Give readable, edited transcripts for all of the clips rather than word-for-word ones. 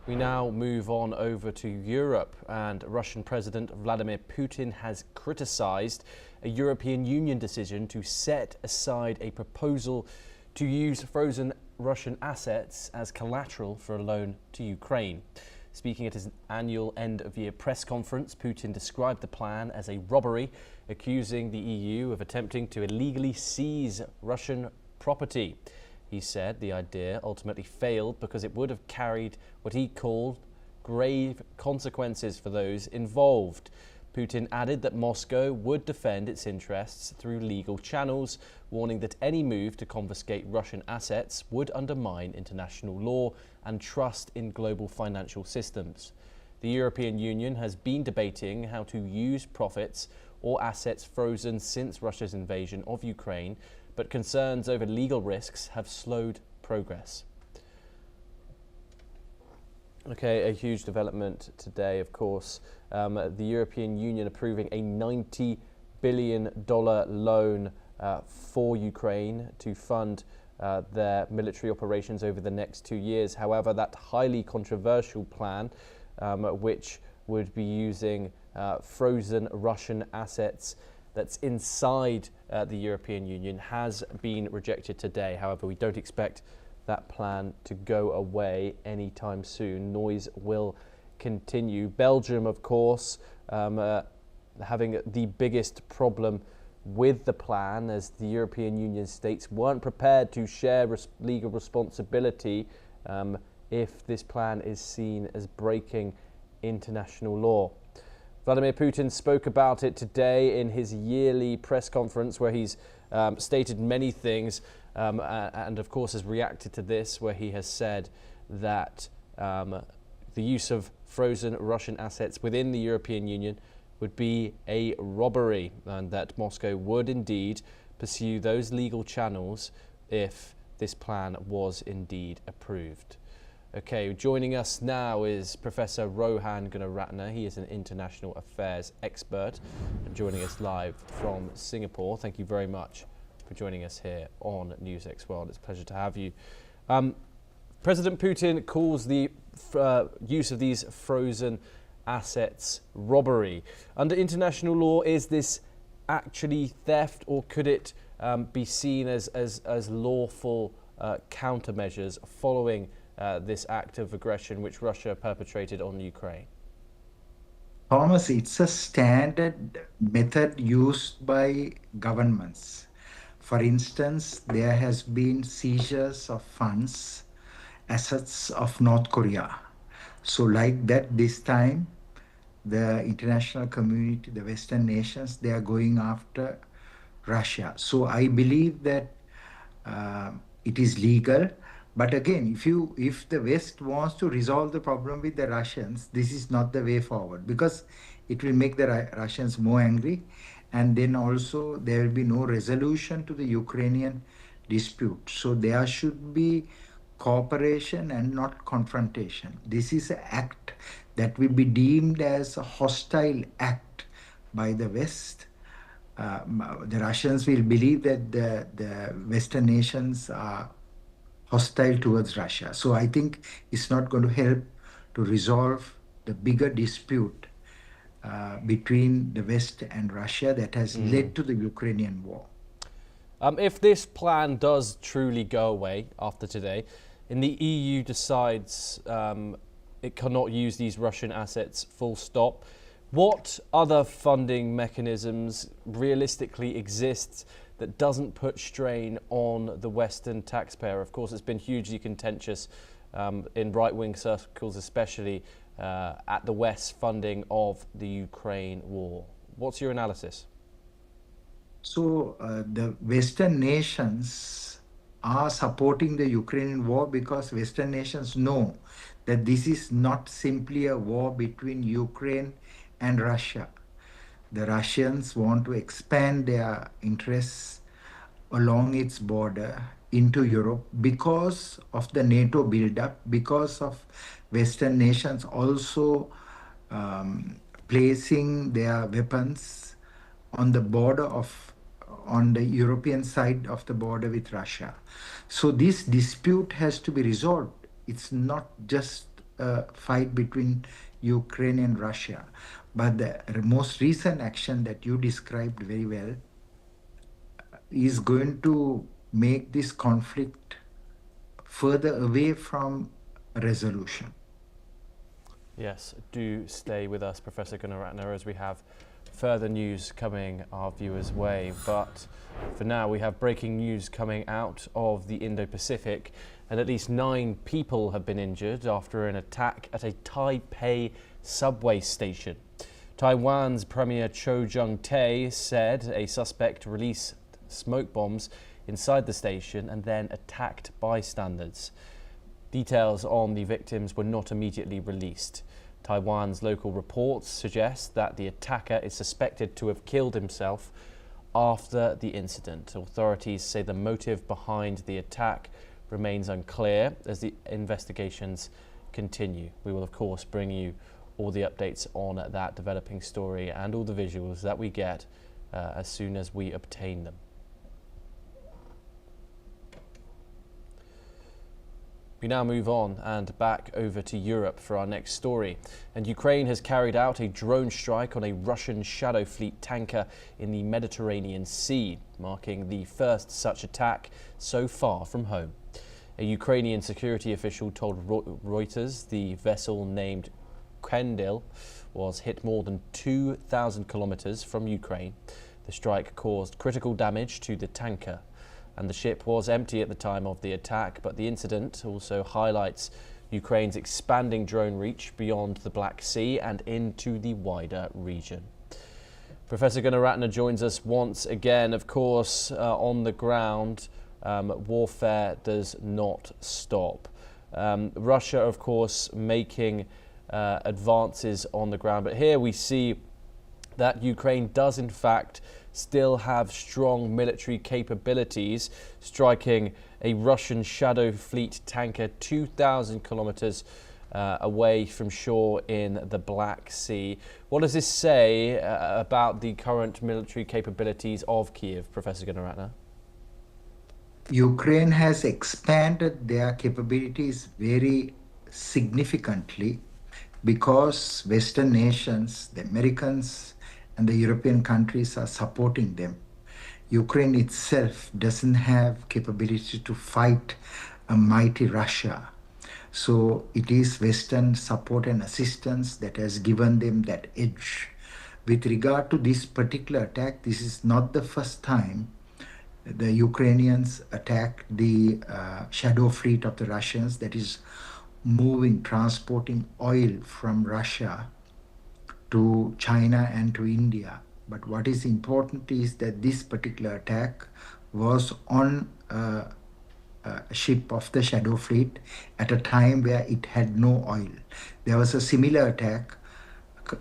We now move on over to Europe, and Russian President Vladimir Putin has criticized a European Union decision to set aside a proposal to use frozen Russian assets as collateral for a loan to Ukraine. Speaking at his annual end-of-year press conference, Putin described the plan as a robbery, accusing the EU of attempting to illegally seize Russian property. He said the idea ultimately failed because it would have carried what he called grave consequences for those involved. Putin added that Moscow would defend its interests through legal channels, warning that any move to confiscate Russian assets would undermine international law and trust in global financial systems. The European Union has been debating how to use profits or assets frozen since Russia's invasion of Ukraine, but concerns over legal risks have slowed progress. Okay, a huge development today, of course. The European Union approving a $90 billion loan for Ukraine to fund their military operations over the next 2 years. However, that highly controversial plan, which would be using frozen Russian assets that's inside the European Union, has been rejected today. However, we don't expect that plan to go away anytime soon. Noise will continue. Belgium, of course, having the biggest problem with the plan, as the European Union states weren't prepared to share legal responsibility if this plan is seen as breaking international law. Vladimir Putin spoke about it today in his yearly press conference, where he's stated many things and of course has reacted to this, where he has said that the use of frozen Russian assets within the European Union would be a robbery, and that Moscow would indeed pursue those legal channels if this plan was indeed approved. Okay, joining us now is Professor Rohan Gunaratne. He is an international affairs expert and joining us live from Singapore. Thank you very much for joining us here on NewsX World. It's a pleasure to have you. President Putin calls the use of these frozen assets robbery. Under international law, is this actually theft, or could it be seen as lawful countermeasures following this act of aggression which Russia perpetrated on Ukraine? Thomas, it's a standard method used by governments. For instance, there has been seizures of funds, assets of North Korea. So like that, this time, the international community, the Western nations, they are going after Russia. So I believe that it is legal. But again, if the West wants to resolve the problem with the Russians, this is not the way forward, because it will make the Russians more angry, and then also there will be no resolution to the Ukrainian dispute. So there should be cooperation and not confrontation. This is an act that will be deemed as a hostile act by the West. The Russians will believe that the Western nations are hostile towards Russia. So I think it's not going to help to resolve the bigger dispute between the West and Russia that has led to the Ukrainian war. If this plan does truly go away after today, and the EU decides it cannot use these Russian assets full stop, what other funding mechanisms realistically exist that doesn't put strain on the Western taxpayer? Of course, it's been hugely contentious in right-wing circles, especially at the West's funding of the Ukraine war. What's your analysis? So the Western nations are supporting the Ukrainian war because Western nations know that this is not simply a war between Ukraine and Russia. The Russians want to expand their interests along its border into Europe because of the NATO buildup, because of Western nations also placing their weapons on the border on the European side of the border with Russia. So this dispute has to be resolved. It's not just fight between Ukraine and Russia. But the most recent action that you described very well is going to make this conflict further away from resolution. Yes, do stay with us, Professor Gunaratne, as we have further news coming our viewers' way. But for now, we have breaking news coming out of the Indo-Pacific, and at least 9 people have been injured after an attack at a Taipei subway station. Taiwan's Premier Cho Jung-tae said a suspect released smoke bombs inside the station and then attacked bystanders. Details on the victims were not immediately released. Taiwan's local reports suggest that the attacker is suspected to have killed himself after the incident. Authorities say the motive behind the attack remains unclear as the investigations continue. We will, of course, bring you all the updates on that developing story and all the visuals that we get as soon as we obtain them. We now move on and back over to Europe for our next story. And Ukraine has carried out a drone strike on a Russian Shadow Fleet tanker in the Mediterranean Sea, marking the first such attack so far from home. A Ukrainian security official told Reuters the vessel named Kendil was hit more than 2,000 kilometers from Ukraine. The strike caused critical damage to the tanker, and the ship was empty at the time of the attack, but the incident also highlights Ukraine's expanding drone reach beyond the Black Sea and into the wider region. Professor Gunaratne joins us once again. Of course, on the ground, warfare does not stop. Russia, of course, making advances on the ground, but here we see that Ukraine does in fact still have strong military capabilities, striking a Russian Shadow Fleet tanker 2,000 kilometers away from shore in the Black Sea. What does this say about the current military capabilities of Kiev, Professor Gunaratne? Ukraine has expanded their capabilities very significantly because Western nations, the Americans, and the European countries are supporting them. Ukraine itself doesn't have capability to fight a mighty Russia. So it is Western support and assistance that has given them that edge. With regard to this particular attack, this is not the first time the Ukrainians attacked the shadow fleet of the Russians that is transporting oil from Russia to China and to India. But what is important is that this particular attack was on a ship of the Shadow Fleet at a time where it had no oil. There was a similar attack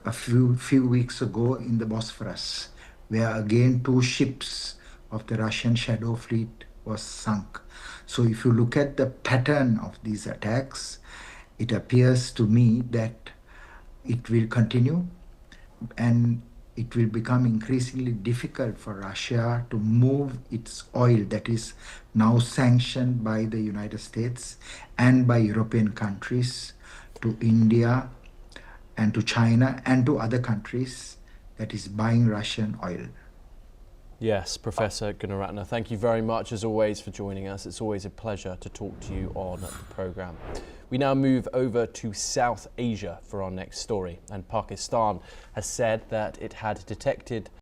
a few weeks ago in the Bosphorus, where again 2 ships of the Russian Shadow Fleet was sunk. So if you look at the pattern of these attacks, it appears to me that it will continue, and it will become increasingly difficult for Russia to move its oil that is now sanctioned by the United States and by European countries to India and to China and to other countries that is buying Russian oil. Yes, Professor Gunaratne, thank you very much as always for joining us. It's always a pleasure to talk to you on the programme. We now move over to South Asia for our next story, and Pakistan has said that it had detected